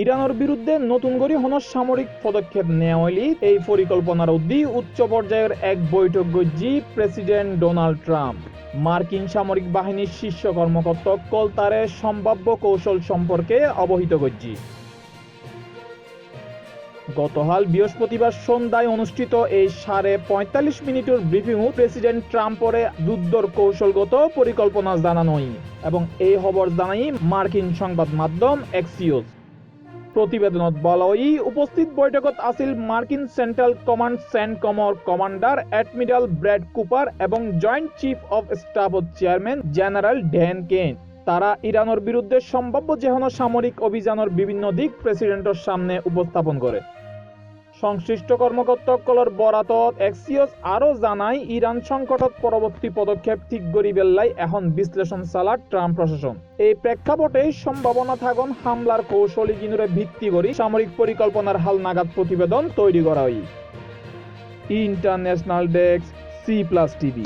ইরানের বিরুদ্ধে নতুন করে সামরিক পদক্ষেপ নেওয়া এই পরিকল্পনার অধীনে উচ্চ পর্যায়ের এক বৈঠক করছে প্রেসিডেন্ট ডোনাল্ড ট্রাম্প। মার্কিন সামরিক বাহিনীর শীর্ষ কর্মকর্তা তারে সম্ভাব্য কৌশল সম্পর্কে অবহিত করছে। গতকাল বৃহস্পতিবার সন্ধ্যায় অনুষ্ঠিত এই 45 মিনিটের ব্রিফিংও প্রেসিডেন্ট ট্রাম্পরে যুদ্ধর কৌশলগত পরিকল্পনা জানানোই এবং এই খবর জানাই মার্কিন সংবাদ মাধ্যম এক্সিওস। প্রতিবেদনত বলা হয়, উপস্থিত বৈঠকত আছিল মার্কিন সেন্ট্রাল কমান্ড সেন্টকমর কমান্ডার অ্যাডমিরাল ব্র্যাড কুপার এবং joint chief of staff chairman general Dan Caine. তারা ইরানের বিরুদ্ধে সম্ভাব্য যেকোনো সামরিক অভিযানের বিভিন্ন দিক প্রেসিডেন্টের সামনে উপস্থাপন করে। সংশ্লিষ্ট কর্মকর্তাসকলৰ বরাতত এক্সিওস আরও জানায়, ইরান সংকটত পরবর্তী পদক্ষেপ ঠিক করি বেল্লাই এখন বিশ্লেষণ চালাত ট্রাম্প প্রশাসন। এই প্রেক্ষাপটে সম্ভাবনা থাকুন হামলার কৌশলী কিনুরে ভিত্তি করে সামরিক পরিকল্পনার হালনাগাদ প্রতিবেদন তৈরি করা হয়। International desk, C+ TV।